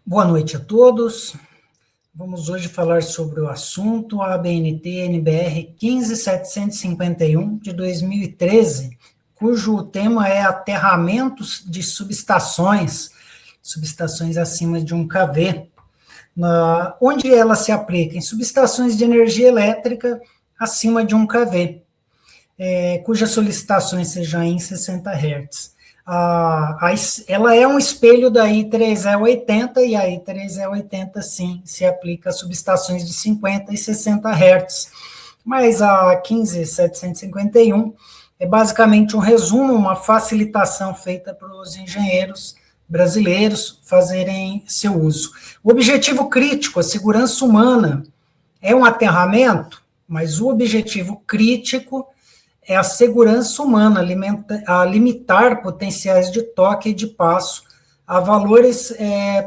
Boa noite a todos. Vamos hoje falar sobre o assunto ABNT-NBR 15751 de 2013, cujo tema é aterramentos de subestações acima de 1 kV, onde ela se aplica em subestações de energia elétrica acima de 1 kV, cujas solicitações sejam em 60 Hz. Ela é um espelho da I3E80, e a I3E80, sim, se aplica a subestações de 50 e 60 Hz. Mas a 15751 é basicamente um resumo, uma facilitação feita para os engenheiros brasileiros fazerem seu uso. O objetivo crítico, a segurança humana, é um aterramento, mas o objetivo crítico é a segurança humana, a limitar potenciais de toque e de passo a valores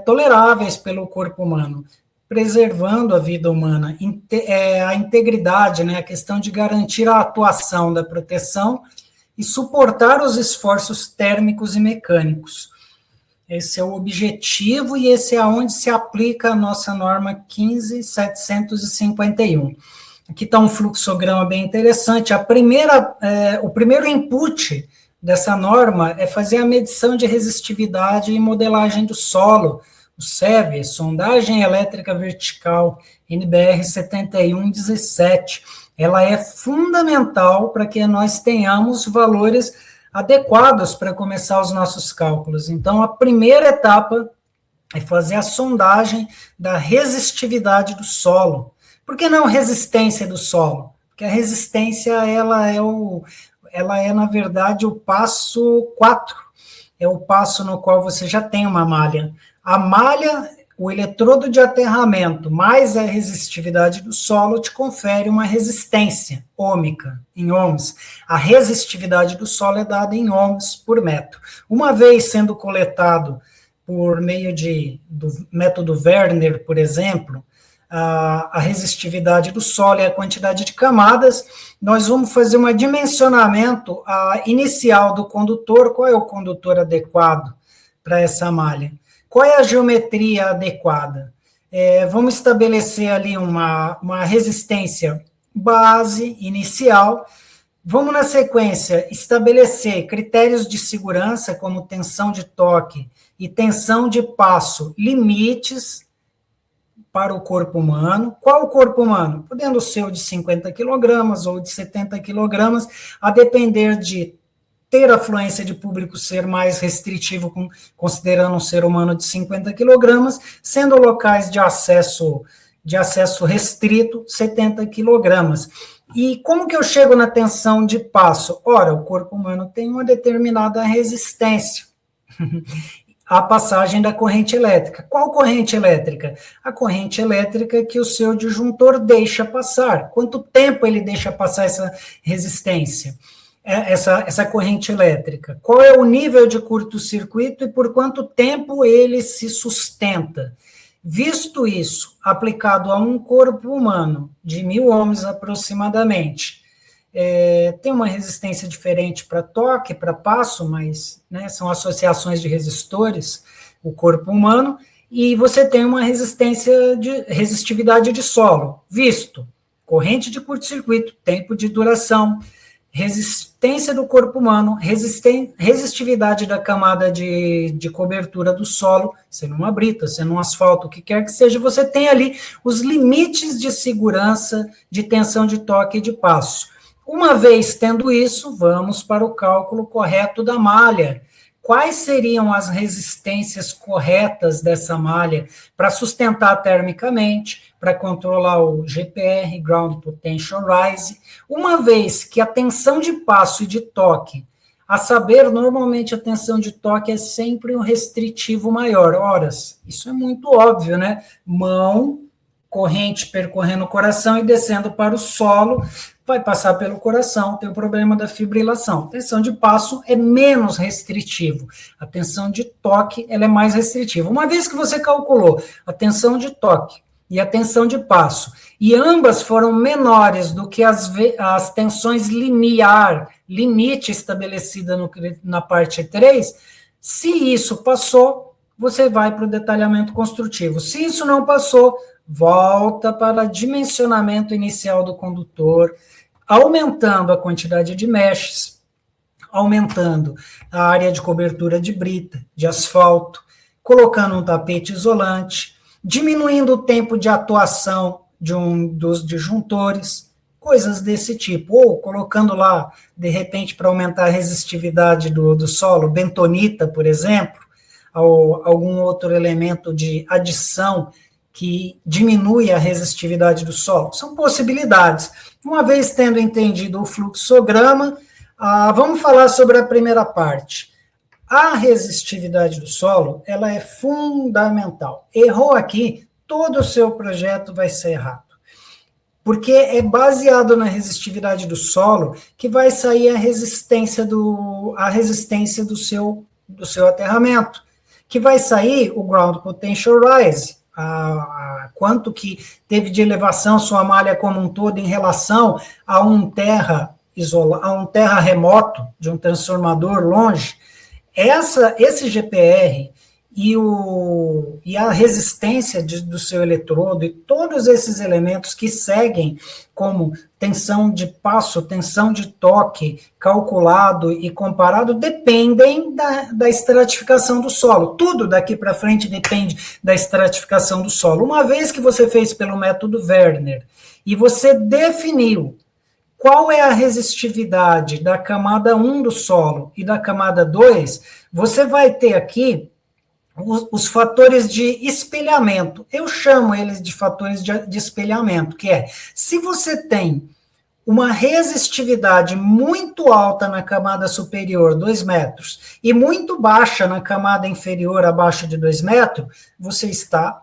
toleráveis pelo corpo humano, preservando a vida humana, a integridade, a questão de garantir a atuação da proteção e suportar os esforços térmicos e mecânicos. Esse é o objetivo e esse é onde se aplica a nossa norma 15751. Aqui está um fluxograma bem interessante. O primeiro input dessa norma é fazer a medição de resistividade e modelagem do solo, o SEV, sondagem elétrica vertical, NBR 7117. Ela é fundamental para que nós tenhamos valores adequados para começar os nossos cálculos. Então, a primeira etapa é fazer a sondagem da resistividade do solo. Por que não resistência do solo? Porque a resistência, ela é, na verdade, o passo 4. É o passo no qual você já tem uma malha. A malha, o eletrodo de aterramento, mais a resistividade do solo, te confere uma resistência ômica, em ohms. A resistividade do solo é dada em ohms por metro. Uma vez sendo coletado por meio do método Werner, por exemplo, a resistividade do solo e a quantidade de camadas, nós vamos fazer um dimensionamento inicial do condutor. Qual é o condutor adequado para essa malha? Qual é a geometria adequada? Vamos estabelecer ali uma resistência base inicial. Vamos, na sequência, estabelecer critérios de segurança, como tensão de toque e tensão de passo, limites para o corpo humano. Qual o corpo humano? Podendo ser o de 50 kg ou de 70 kg, a depender de ter a fluência de público ser mais restritivo, considerando um ser humano de 50 kg, sendo locais de acesso restrito, 70 kg. E como que eu chego na tensão de passo? Ora, o corpo humano tem uma determinada resistência a passagem da corrente elétrica. Qual corrente elétrica? A corrente elétrica que o seu disjuntor deixa passar. Quanto tempo ele deixa passar essa resistência, essa corrente elétrica? Qual é o nível de curto-circuito e por quanto tempo ele se sustenta? Visto isso, aplicado a um corpo humano de 1000 ohms aproximadamente, tem uma resistência diferente para toque, para passo, mas são associações de resistores, o corpo humano, e você tem uma resistividade de solo, visto corrente de curto-circuito, tempo de duração, resistência do corpo humano, resistividade da camada de cobertura do solo, sendo uma brita, sendo um asfalto, o que quer que seja, você tem ali os limites de segurança, de tensão de toque e de passo. Uma vez tendo isso, vamos para o cálculo correto da malha. Quais seriam as resistências corretas dessa malha para sustentar termicamente, para controlar o GPR, Ground Potential Rise, uma vez que a tensão de passo e de toque, a saber, normalmente a tensão de toque é sempre um restritivo maior. Ora, isso é muito óbvio, né? Mão, corrente percorrendo o coração e descendo para o solo, vai passar pelo coração, tem o problema da fibrilação. A tensão de passo é menos restritivo, a tensão de toque ela é mais restritiva. Uma vez que você calculou a tensão de toque e a tensão de passo, e ambas foram menores do que as tensões limite estabelecida na parte 3, se isso passou, você vai para o detalhamento construtivo. Se isso não passou, volta para dimensionamento inicial do condutor, aumentando a quantidade de meshes, aumentando a área de cobertura de brita, de asfalto, colocando um tapete isolante, diminuindo o tempo de atuação dos disjuntores, coisas desse tipo, ou colocando lá, de repente, para aumentar a resistividade do solo, bentonita, por exemplo, ou algum outro elemento de adição que diminui a resistividade do solo. São possibilidades. Uma vez tendo entendido o fluxograma, vamos falar sobre a primeira parte. A resistividade do solo, ela é fundamental. Errou aqui, todo o seu projeto vai ser errado. Porque é baseado na resistividade do solo que vai sair a resistência do seu aterramento, que vai sair o ground potential rise, quanto que teve de elevação sua malha como um todo em relação a um terra remoto, de um transformador longe. Esse GPR e a resistência do seu eletrodo e todos esses elementos que seguem como tensão de passo, tensão de toque calculado e comparado dependem da estratificação do solo. Tudo daqui para frente depende da estratificação do solo. Uma vez que você fez pelo método Werner e você definiu qual é a resistividade da camada 1 do solo e da camada 2, você vai ter aqui os fatores de espelhamento. Eu chamo eles de fatores de espelhamento, que é, se você tem uma resistividade muito alta na camada superior, 2 metros, e muito baixa na camada inferior, abaixo de 2 metros, você está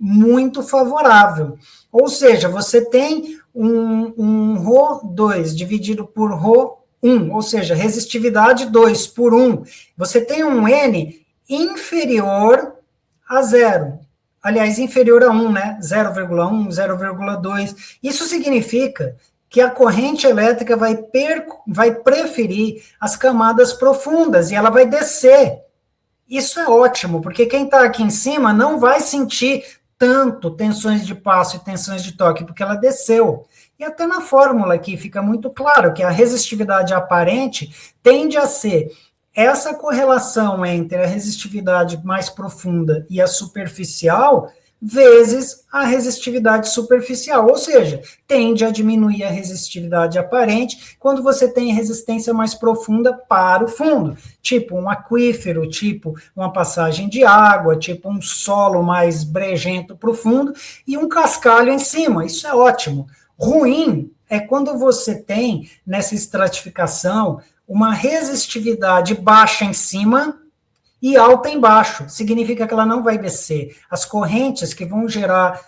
muito favorável. Ou seja, você tem um ρ2 dividido por ρ1, ou seja, resistividade 2 por 1. Você tem um N inferior a 0. Aliás, inferior a 1, né? 0,1, 0,2. Isso significa que a corrente elétrica vai preferir as camadas profundas e ela vai descer. Isso é ótimo, porque quem está aqui em cima não vai sentir tanto tensões de passo e tensões de toque, porque ela desceu. E até na fórmula aqui fica muito claro que a resistividade aparente tende a ser essa correlação entre a resistividade mais profunda e a superficial vezes a resistividade superficial, ou seja, tende a diminuir a resistividade aparente quando você tem resistência mais profunda para o fundo, tipo um aquífero, tipo uma passagem de água, tipo um solo mais brejento para o fundo e um cascalho em cima. Isso é ótimo. Ruim é quando você tem nessa estratificação uma resistividade baixa em cima e alta embaixo. Significa que ela não vai descer. As correntes que vão gerar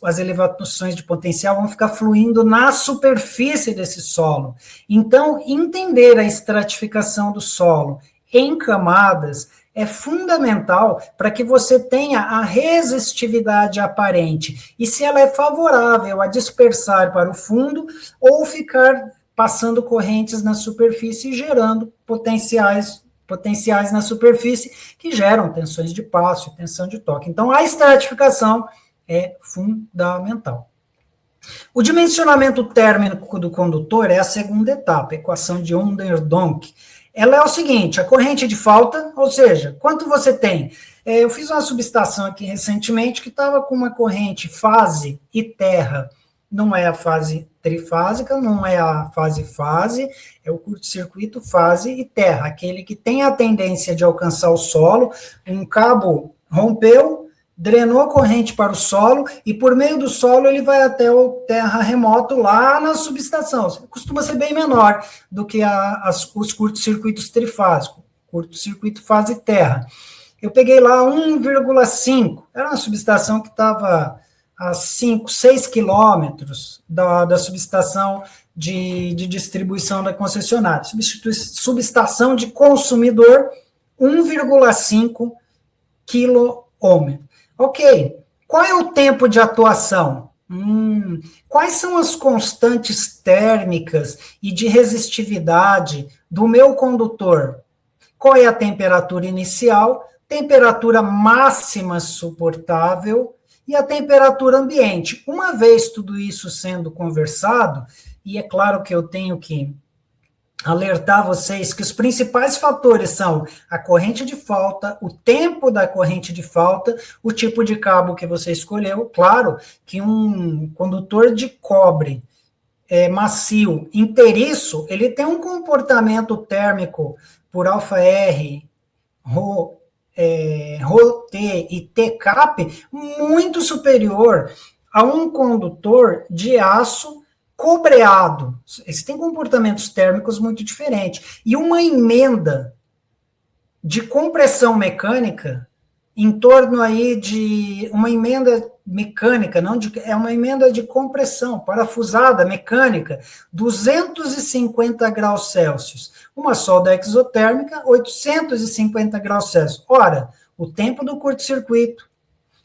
as elevações de potencial vão ficar fluindo na superfície desse solo. Então, entender a estratificação do solo em camadas é fundamental para que você tenha a resistividade aparente. E se ela é favorável a dispersar para o fundo ou ficar passando correntes na superfície e gerando potenciais na superfície que geram tensões de passo e tensão de toque. Então, a estratificação é fundamental. O dimensionamento térmico do condutor é a segunda etapa, a equação de Onderdonk. Ela é o seguinte, a corrente de falta, ou seja, quanto você tem? Eu fiz uma subestação aqui recentemente que estava com uma corrente fase e terra. Não é a fase trifásica, não é a fase-fase, é o curto-circuito fase e terra, aquele que tem a tendência de alcançar o solo, um cabo rompeu, drenou a corrente para o solo, e por meio do solo ele vai até o terra remoto lá na subestação. Costuma ser bem menor do que os curtos-circuitos trifásicos, curto-circuito fase terra. Eu peguei lá 1,5, era uma subestação que estava a 5, 6 quilômetros da subestação de distribuição da concessionária. Subestação de consumidor, 1,5 quilômetro. Ok, qual é o tempo de atuação? Quais são as constantes térmicas e de resistividade do meu condutor? Qual é a temperatura inicial? temperatura máxima suportável e a temperatura ambiente. Uma vez tudo isso sendo conversado, e é claro que eu tenho que alertar vocês que os principais fatores são a corrente de falta, o tempo da corrente de falta, o tipo de cabo que você escolheu. Claro que um condutor de cobre macio inteiriço, ele tem um comportamento térmico por alfa R, Rho, T e Tcap muito superior a um condutor de aço cobreado. Eles têm comportamentos térmicos muito diferentes. E uma emenda de compressão mecânica em torno aí de uma emenda mecânica, é uma emenda de compressão, parafusada mecânica, 250 graus Celsius. Uma solda exotérmica, 850 graus Celsius. Ora, o tempo do curto-circuito,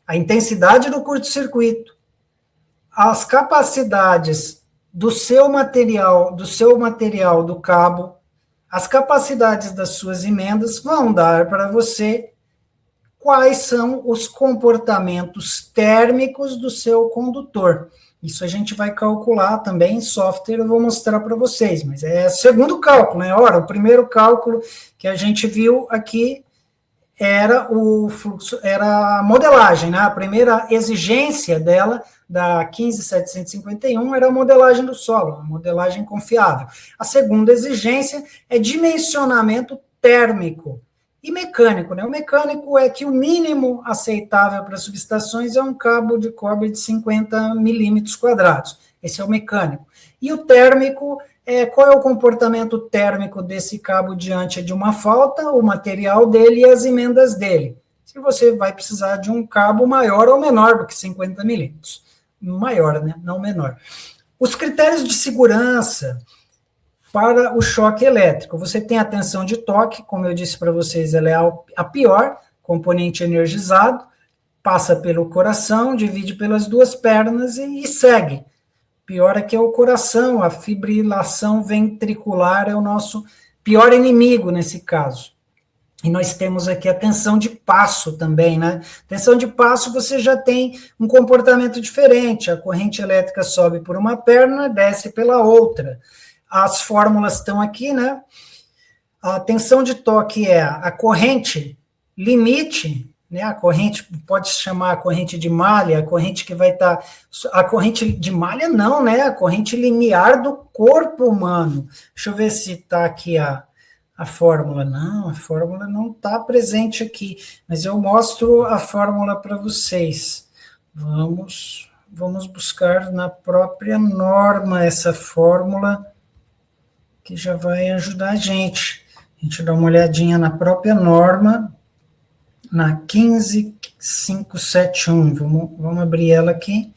a intensidade do curto-circuito, as capacidades do seu material do cabo, as capacidades das suas emendas vão dar para você quais são os comportamentos térmicos do seu condutor. Isso a gente vai calcular também em software, eu vou mostrar para vocês, mas é o segundo cálculo, né? Ora, o primeiro cálculo que a gente viu aqui era o fluxo, era a modelagem, né? A primeira exigência dela, da 15751, era a modelagem do solo, a modelagem confiável. A segunda exigência é dimensionamento térmico e mecânico, né? O mecânico é que o mínimo aceitável para subestações é um cabo de cobre de 50 milímetros quadrados. Esse é o mecânico. E o térmico, qual é o comportamento térmico desse cabo diante de uma falta, o material dele e as emendas dele. Se você vai precisar de um cabo maior ou menor do que 50 milímetros. Maior, né? Não menor. Os critérios de segurança para o choque elétrico. Você tem a tensão de toque, como eu disse para vocês, ela é a pior, componente energizado, passa pelo coração, divide pelas duas pernas e segue. Pior é que é o coração, a fibrilação ventricular é o nosso pior inimigo nesse caso. E nós temos aqui a tensão de passo também, né? Tensão de passo você já tem um comportamento diferente, a corrente elétrica sobe por uma perna, desce pela outra. As fórmulas estão aqui, né? A tensão de toque é a corrente limite, né? A corrente, pode se chamar a corrente de malha, a corrente que vai estar... A corrente de malha não, né? A corrente linear do corpo humano. Deixa eu ver se está aqui a fórmula. Não, a fórmula não está presente aqui, mas eu mostro a fórmula para vocês. Vamos buscar na própria norma essa fórmula, que já vai ajudar a gente. A gente dá uma olhadinha na própria norma, na 15571. Vamos abrir ela aqui.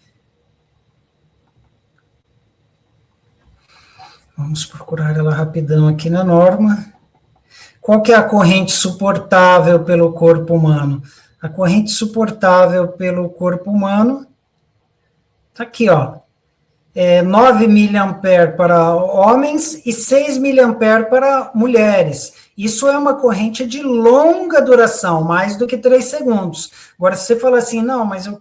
Vamos procurar ela rapidão aqui na norma. Qual que é a corrente suportável pelo corpo humano? A corrente suportável pelo corpo humano está aqui, ó. 9 mA para homens e 6 mA para mulheres. Isso é uma corrente de longa duração, mais do que 3 segundos. Agora, se você fala assim, não, mas o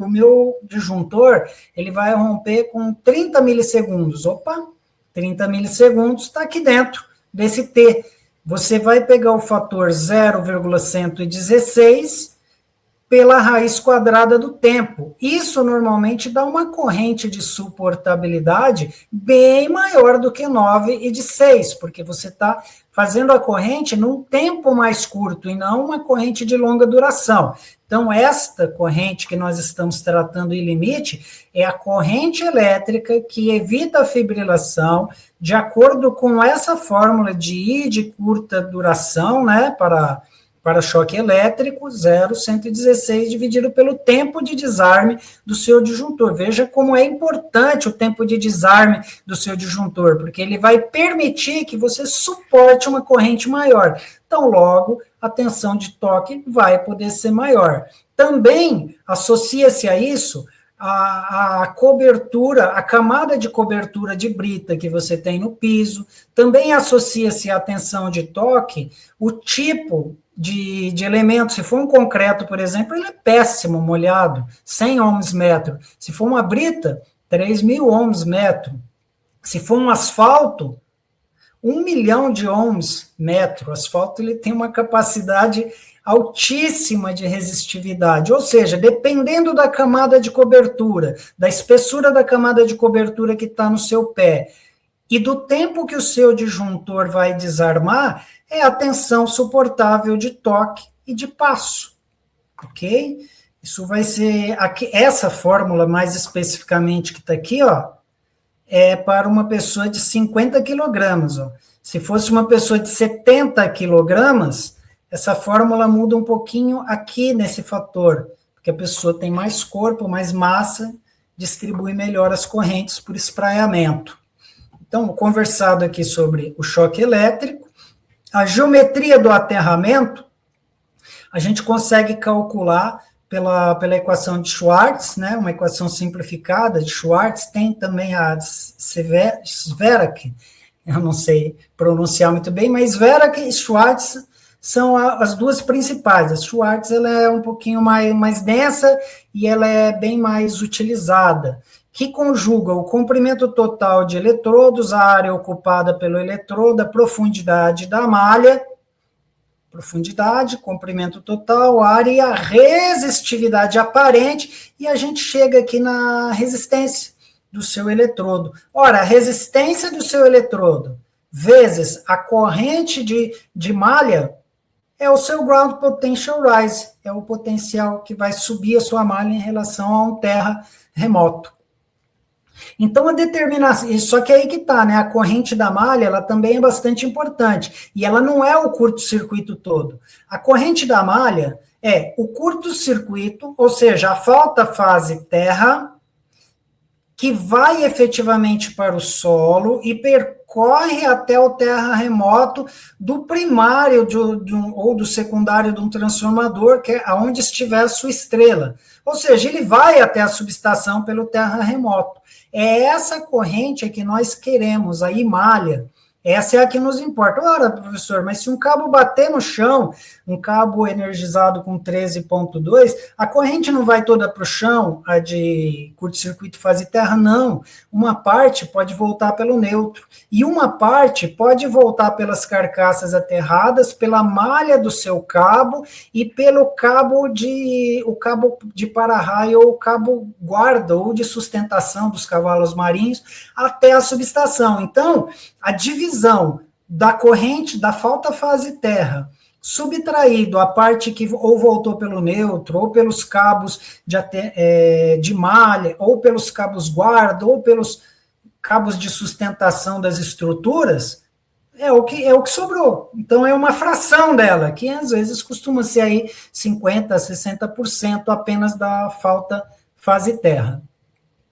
meu disjuntor, ele vai romper com 30 milissegundos. Opa, 30 milissegundos está aqui dentro desse T. Você vai pegar o fator 0,116 pela raiz quadrada do tempo. Isso normalmente dá uma corrente de suportabilidade bem maior do que 9 e de 6, porque você está fazendo a corrente num tempo mais curto e não uma corrente de longa duração. Então, esta corrente que nós estamos tratando em limite é a corrente elétrica que evita a fibrilação de acordo com essa fórmula de I de curta duração, né, para choque elétrico, 0,116 dividido pelo tempo de desarme do seu disjuntor. Veja como é importante o tempo de desarme do seu disjuntor, porque ele vai permitir que você suporte uma corrente maior. Então, logo, a tensão de toque vai poder ser maior. Também associa-se a isso a cobertura, a camada de cobertura de brita que você tem no piso. Também associa-se à tensão de toque o tipo de elementos. Se for um concreto, por exemplo, ele é péssimo, molhado, 100 ohms metro. Se for uma brita, 3.000 ohms metro. Se for um asfalto, 1 milhão de ohms metro. O asfalto ele tem uma capacidade altíssima de resistividade, ou seja, dependendo da camada de cobertura, da espessura da camada de cobertura que está no seu pé, e do tempo que o seu disjuntor vai desarmar, é a tensão suportável de toque e de passo, ok? Isso vai ser, aqui, essa fórmula mais especificamente que está aqui, ó, é para uma pessoa de 50 quilogramas, ó. Se fosse uma pessoa de 70 quilogramas, essa fórmula muda um pouquinho aqui nesse fator, porque a pessoa tem mais corpo, mais massa, distribui melhor as correntes por espraiamento. Então, conversado aqui sobre o choque elétrico, a geometria do aterramento, a gente consegue calcular pela equação de Schwartz, né, uma equação simplificada de Schwartz, tem também a Sverak, eu não sei pronunciar muito bem, mas Sverak e Schwartz são as duas principais. A Schwartz ela é um pouquinho mais densa e ela é bem mais utilizada, que conjuga o comprimento total de eletrodos, a área ocupada pelo eletrodo, a profundidade da malha, comprimento total, área e a resistividade aparente, e a gente chega aqui na resistência do seu eletrodo. Ora, a resistência do seu eletrodo vezes a corrente de malha é o seu ground potential rise, é o potencial que vai subir a sua malha em relação a um terra remoto. Então, a determinação, só que aí que está, né? A corrente da malha, ela também é bastante importante, e ela não é o curto-circuito todo. A corrente da malha é o curto-circuito, ou seja, a falta fase terra, que vai efetivamente para o solo e percorre até o terra remoto do primário ou do secundário de um transformador, que é onde estiver a sua estrela. Ou seja, ele vai até a subestação pelo terra remoto. É essa corrente que nós queremos, aí malha. Essa é a que nos importa. Ora, professor, mas se um cabo bater no chão, um cabo energizado com 13.2, a corrente não vai toda para o chão, a de curto-circuito fase terra? Não. Uma parte pode voltar pelo neutro, e uma parte pode voltar pelas carcaças aterradas, pela malha do seu cabo, e pelo cabo de para-raio, ou cabo guarda, ou de sustentação dos cavalos marinhos, até a subestação. Então, a divisão da corrente da falta fase terra, subtraído a parte que ou voltou pelo neutro, ou pelos cabos de malha, ou pelos cabos guarda, ou pelos cabos de sustentação das estruturas, é o que sobrou. Então, é uma fração dela, que às vezes costuma ser aí 50%, 60% apenas da falta fase terra.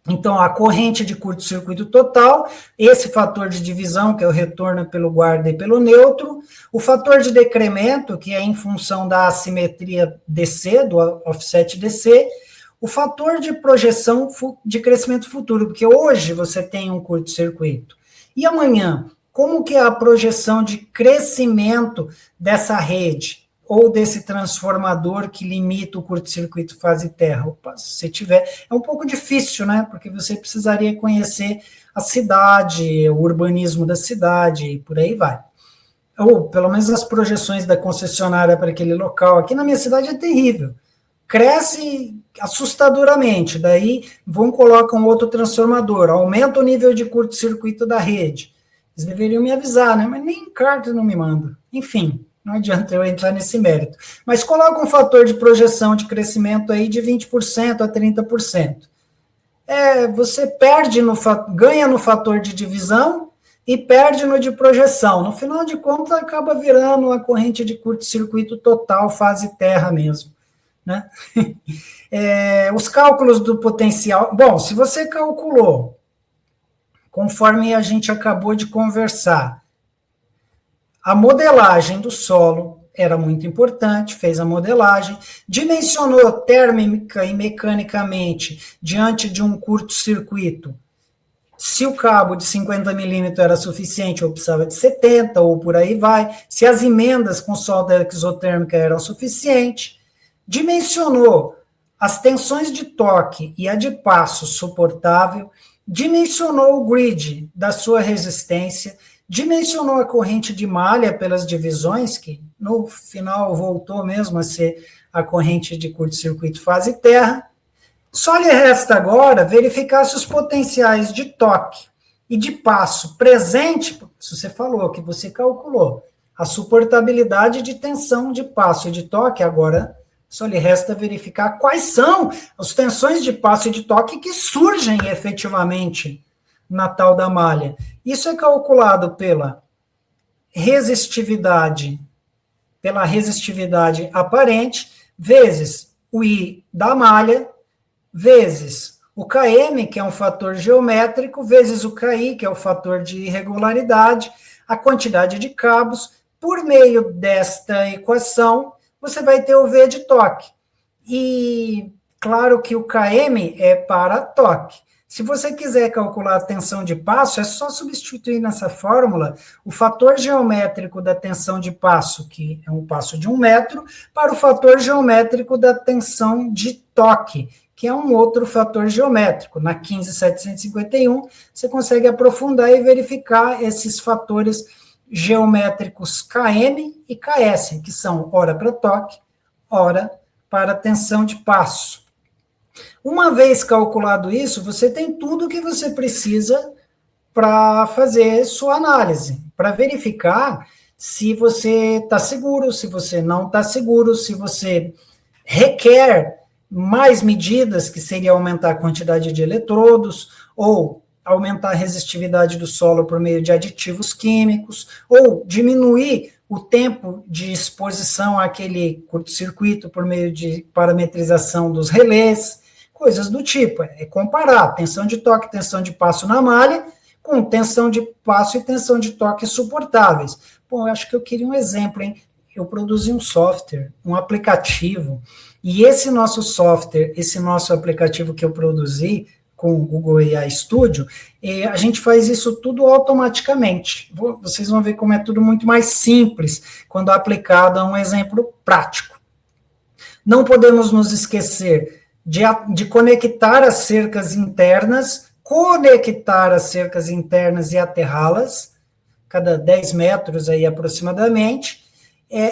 Então, a corrente de curto-circuito total, esse fator de divisão, que é o retorno pelo guarda e pelo neutro, o fator de decremento, que é em função da assimetria DC, do offset DC, o fator de projeção de crescimento futuro, porque hoje você tem um curto-circuito. E amanhã, como que é a projeção de crescimento dessa rede? Ou desse transformador que limita o curto-circuito fase terra. Opa, se você tiver, é um pouco difícil, né? Porque você precisaria conhecer a cidade, o urbanismo da cidade, e por aí vai. Ou, pelo menos, as projeções da concessionária para aquele local. Aqui na minha cidade é terrível. Cresce assustadoramente, daí colocam outro transformador, aumenta o nível de curto-circuito da rede. Eles deveriam me avisar, né? Mas nem carta não me manda. Enfim, não adianta eu entrar nesse mérito. Mas coloca um fator de projeção de crescimento aí de 20% a 30%. Você ganha no fator de divisão e perde no de projeção. No final de contas, acaba virando uma corrente de curto-circuito total, fase terra mesmo. Né? Os cálculos do potencial... Bom, se você calculou, conforme a gente acabou de conversar, a modelagem do solo era muito importante, fez a modelagem, dimensionou térmica e mecanicamente diante de um curto-circuito Se o cabo de 50 milímetros era suficiente, ou precisava de 70, ou por aí vai. Se as emendas com solda exotérmica eram suficientes. Dimensionou as tensões de toque e a de passo suportável. Dimensionou o grid da sua resistência. Dimensionou a corrente de malha pelas divisões, que no final voltou mesmo a ser a corrente de curto-circuito fase terra. Só lhe resta agora verificar se os potenciais de toque e de passo presente, se você falou que você calculou, a suportabilidade de tensão de passo e de toque, agora só lhe resta verificar quais são as tensões de passo e de toque que surgem efetivamente na tal da malha. Isso é calculado pela resistividade aparente, vezes o I da malha, vezes o Km, que é um fator geométrico, vezes o Ki, que é o fator de irregularidade, a quantidade de cabos. Por meio desta equação, você vai ter o V de toque. E claro que o Km é para toque. Se você quiser calcular a tensão de passo, é só substituir nessa fórmula o fator geométrico da tensão de passo, que é um passo de 1 metro, para o fator geométrico da tensão de toque, que é um outro fator geométrico. Na 15.751, você consegue aprofundar e verificar esses fatores geométricos Km e Ks, que são ora para toque, ora para tensão de passo. Uma vez calculado isso, você tem tudo o que você precisa para fazer sua análise, para verificar se você está seguro, se você não está seguro, se você requer mais medidas, que seria aumentar a quantidade de eletrodos, ou aumentar a resistividade do solo por meio de aditivos químicos, ou diminuir o tempo de exposição àquele curto-circuito por meio de parametrização dos relés, coisas do tipo. É comparar tensão de toque, tensão de passo na malha, com tensão de passo e tensão de toque suportáveis. Bom, eu acho que eu queria um exemplo, hein? Eu produzi um software, um aplicativo, e esse nosso software, esse nosso aplicativo que eu produzi com o Google AI Studio, a gente faz isso tudo automaticamente. Vocês vão ver como é tudo muito mais simples quando aplicado a um exemplo prático. Não podemos nos esquecer de conectar as cercas internas, e aterrá-las, cada 10 metros aí aproximadamente,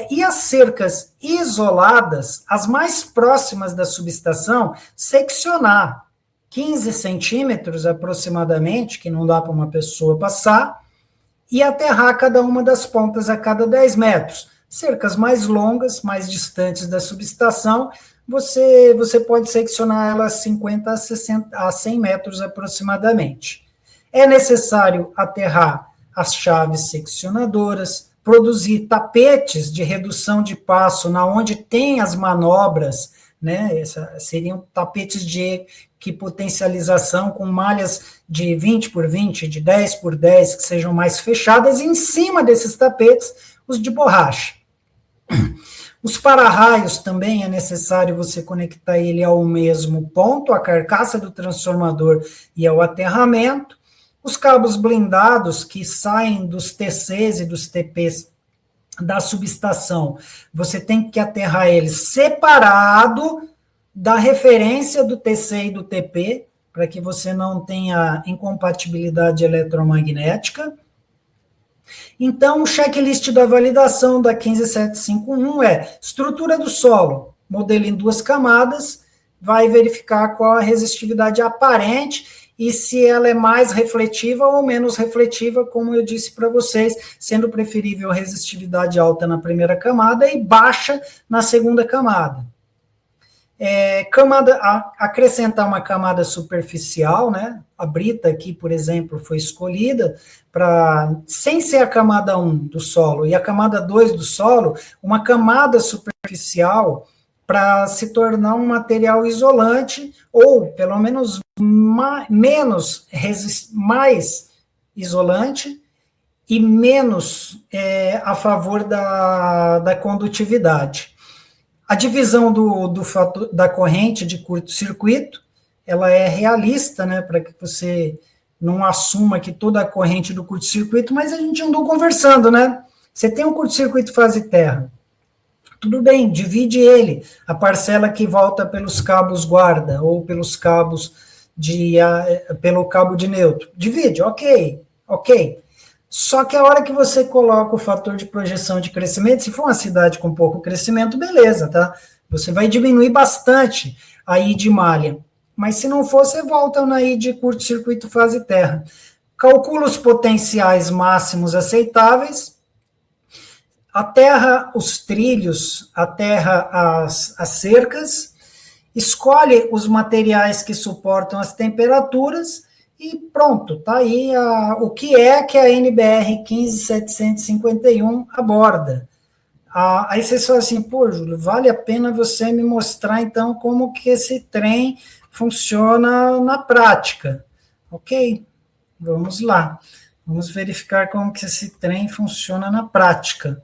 e as cercas isoladas, as mais próximas da subestação, seccionar 15 centímetros aproximadamente, que não dá para uma pessoa passar, e aterrar cada uma das pontas a cada 10 metros. Cercas mais longas, mais distantes da subestação, você pode seccionar elas 50 a 100 metros aproximadamente. É necessário aterrar as chaves seccionadoras, produzir tapetes de redução de passo na onde tem as manobras, né? Seriam tapetes de equipotencialização com malhas de 20 por 20, de 10 por 10, que sejam mais fechadas, e em cima desses tapetes, os de borracha. Os para-raios também é necessário você conectar ele ao mesmo ponto, a carcaça do transformador e ao aterramento. Os cabos blindados que saem dos TCs e dos TPs da subestação, você tem que aterrar eles separado da referência do TC e do TP, para que você não tenha incompatibilidade eletromagnética. Então, o checklist da validação da 15751 é estrutura do solo, modelo em 2 camadas, vai verificar qual a resistividade aparente e se ela é mais refletiva ou menos refletiva, como eu disse para vocês, sendo preferível resistividade alta na primeira camada e baixa na segunda camada. Acrescentar uma camada superficial, né? A brita aqui, por exemplo, foi escolhida para, sem ser a camada 1 do solo e a camada 2 do solo, uma camada superficial para se tornar um material isolante, ou pelo menos mais isolante e menos a favor da condutividade. A divisão da corrente de curto-circuito, ela é realista, né, para que você não assuma que toda a corrente do curto-circuito, mas a gente andou conversando, né? Você tem um curto-circuito fase terra, tudo bem, divide ele, a parcela que volta pelos cabos guarda, ou pelos cabos pelo cabo de neutro, divide, ok. Só que a hora que você coloca o fator de projeção de crescimento, se for uma cidade com pouco crescimento, beleza, tá? Você vai diminuir bastante a I de malha. Mas se não for, você volta na I de curto-circuito fase terra. Calcula os potenciais máximos aceitáveis, aterra os trilhos, aterra as cercas, escolhe os materiais que suportam as temperaturas e pronto, tá aí o que a NBR 15751 aborda. Aí vocês falam assim, pô, Júlio, vale a pena você me mostrar, então, como que esse trem funciona na prática. Ok, vamos lá. Vamos verificar como que esse trem funciona na prática.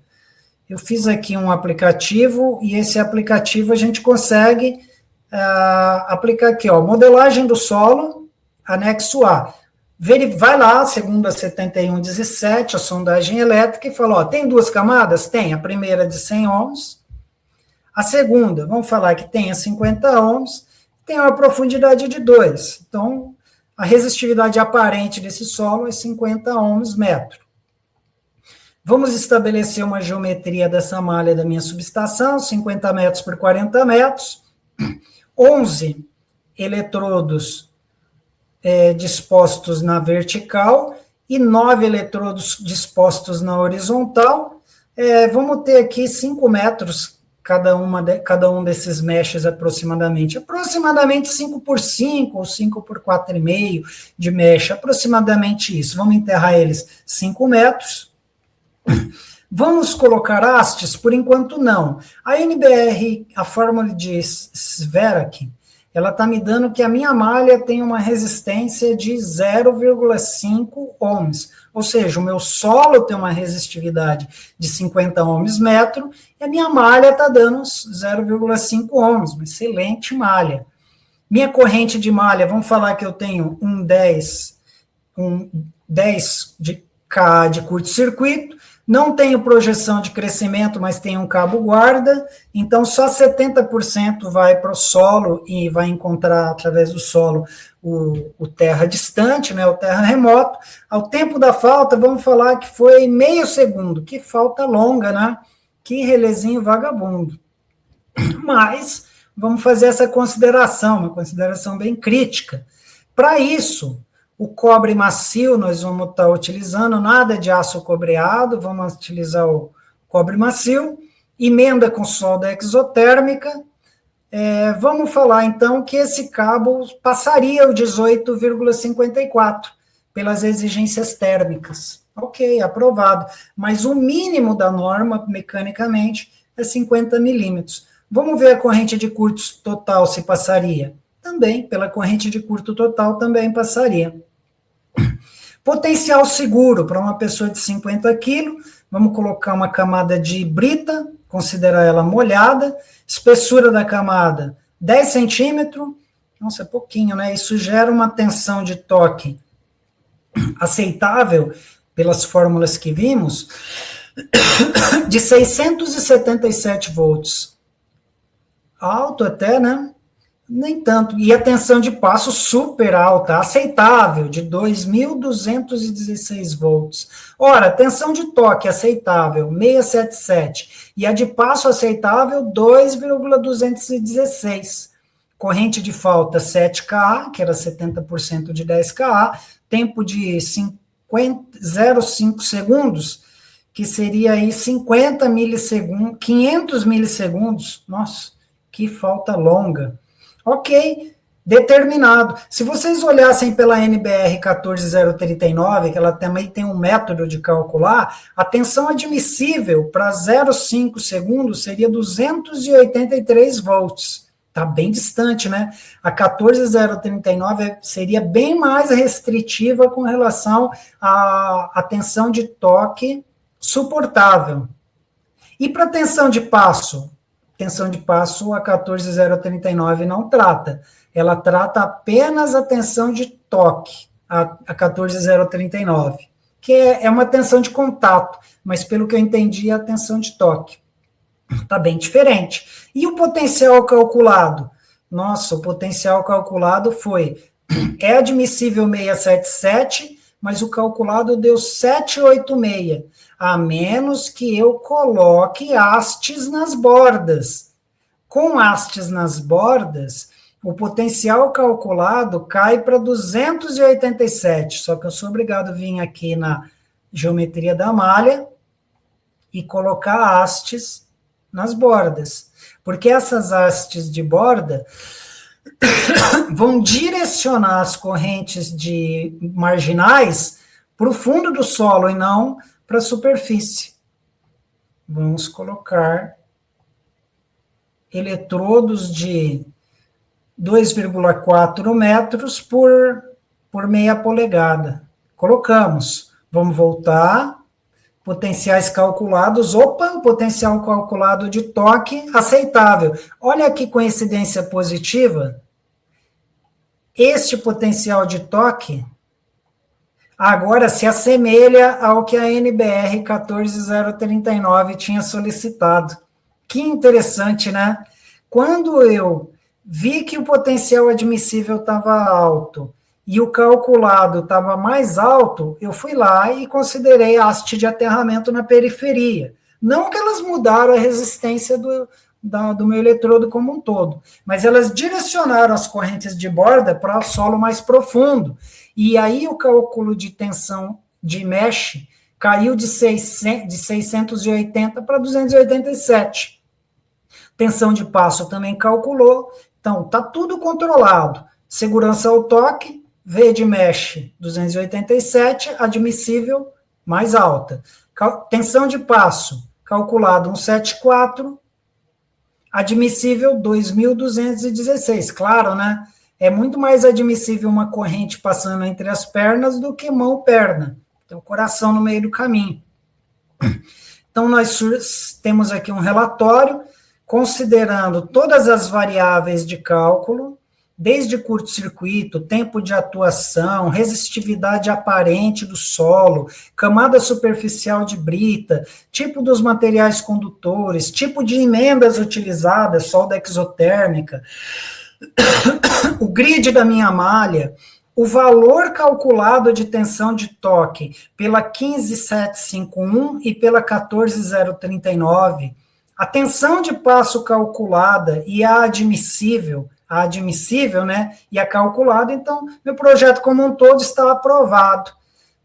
Eu fiz aqui um aplicativo, e esse aplicativo a gente consegue aplicar aqui, ó, modelagem do solo, anexo A. Vai lá, segundo a 7117, a sondagem elétrica, e fala, ó, tem duas camadas? Tem, a primeira de 100 ohms, a segunda, vamos falar que tem a 50 ohms, tem uma profundidade de 2. Então, a resistividade aparente desse solo é 50 ohms metro. Vamos estabelecer uma geometria dessa malha da minha subestação, 50 metros por 40 metros, 11 eletrodos dispostos na vertical e 9 eletrodos dispostos na horizontal. Vamos ter aqui 5 metros cada um desses meshes aproximadamente 5 por 5 ou 5 por 4,5 de mesh, aproximadamente isso. Vamos enterrar eles 5 metros. Vamos colocar hastes? Por enquanto, não. A NBR, a fórmula de Sverak, ela está me dando que a minha malha tem uma resistência de 0,5 ohms. Ou seja, o meu solo tem uma resistividade de 50 ohms metro, e a minha malha está dando 0,5 ohms, uma excelente malha. Minha corrente de malha, vamos falar que eu tenho um 10 de K de curto-circuito, não tenho projeção de crescimento, mas tenho um cabo guarda, então só 70% vai para o solo e vai encontrar através do solo o terra distante, né, o terra remoto. Ao tempo da falta, vamos falar que foi meio segundo, que falta longa, né? Que relezinho vagabundo. Mas vamos fazer essa consideração, uma consideração bem crítica. Para isso, o cobre macio nós vamos estar utilizando, nada de aço cobreado, vamos utilizar o cobre macio, emenda com solda exotérmica. Vamos falar, então, que esse cabo passaria o 18,54 pelas exigências térmicas. Ok, aprovado. Mas o mínimo da norma, mecanicamente, é 50 milímetros. Vamos ver a corrente de curto total se passaria. Também, pela corrente de curto total, também passaria. Potencial seguro para uma pessoa de 50 quilos, vamos colocar uma camada de brita, considerar ela molhada, espessura da camada 10 centímetros, nossa, é pouquinho, né? Isso gera uma tensão de toque aceitável, pelas fórmulas que vimos, de 677 volts. Alto até, né? Nem tanto. E a tensão de passo super alta, aceitável, de 2.216 volts. Ora, a tensão de toque aceitável, 677. E a de passo aceitável, 2,216. Corrente de falta, 7 kA, que era 70% de 10 kA. Tempo de 0,5 segundos, que seria aí 50 milissegundos, 500 milissegundos. Nossa, que falta longa. Ok, determinado. Se vocês olhassem pela NBR 14039, que ela também tem um método de calcular, a tensão admissível para 0,5 segundos seria 283 volts. Está bem distante, né? A 14039 seria bem mais restritiva com relação à tensão de toque suportável. E para tensão de passo? Tensão de passo, a 14039 não trata. Ela trata apenas a tensão de toque. a 14,039, que é uma tensão de contato, mas pelo que eu entendi, é a tensão de toque. Está bem diferente. E o potencial calculado? Nossa, o potencial calculado é admissível 677, mas o calculado deu 786, a menos que eu coloque hastes nas bordas. Com hastes nas bordas, o potencial calculado cai para 287, só que eu sou obrigado a vir aqui na geometria da malha e colocar hastes nas bordas, porque essas hastes de borda vão direcionar as correntes de marginais para o fundo do solo e não para a superfície. Vamos colocar eletrodos de 2,4 metros por meia polegada. Colocamos. Vamos voltar. Potenciais calculados. Opa, o potencial calculado de toque aceitável. Olha que coincidência positiva. Este potencial de toque agora se assemelha ao que a NBR 14039 tinha solicitado. Que interessante, né? Quando eu vi que o potencial admissível estava alto e o calculado estava mais alto, eu fui lá e considerei a haste de aterramento na periferia. Não que elas mudaram a resistência do meu eletrodo como um todo, mas elas direcionaram as correntes de borda para o solo mais profundo. E aí o cálculo de tensão de mesh caiu de 680 para 287. Tensão de passo também calculou. Então, está tudo controlado. Segurança ao toque, V de mesh 287, admissível mais alta. Tensão de passo, calculado 174, admissível 2.216. Claro, né? É muito mais admissível uma corrente passando entre as pernas do que mão-perna. Tem o coração no meio do caminho. Então, nós temos aqui um relatório considerando todas as variáveis de cálculo, desde curto-circuito, tempo de atuação, resistividade aparente do solo, camada superficial de brita, tipo dos materiais condutores, tipo de emendas utilizadas, solda exotérmica, o grid da minha malha, o valor calculado de tensão de toque pela 15751 e pela 14039, a tensão de passo calculada e a admissível, né, e a calculada, então, meu projeto como um todo está aprovado.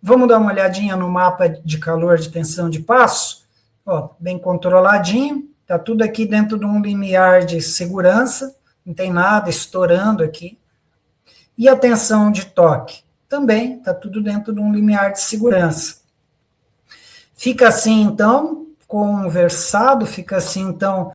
Vamos dar uma olhadinha no mapa de calor de tensão de passo? Ó, bem controladinho, está tudo aqui dentro de um limiar de segurança, não tem nada estourando aqui. E a tensão de toque? Também está tudo dentro de um limiar de segurança. Fica assim, então, conversado, fica assim, então,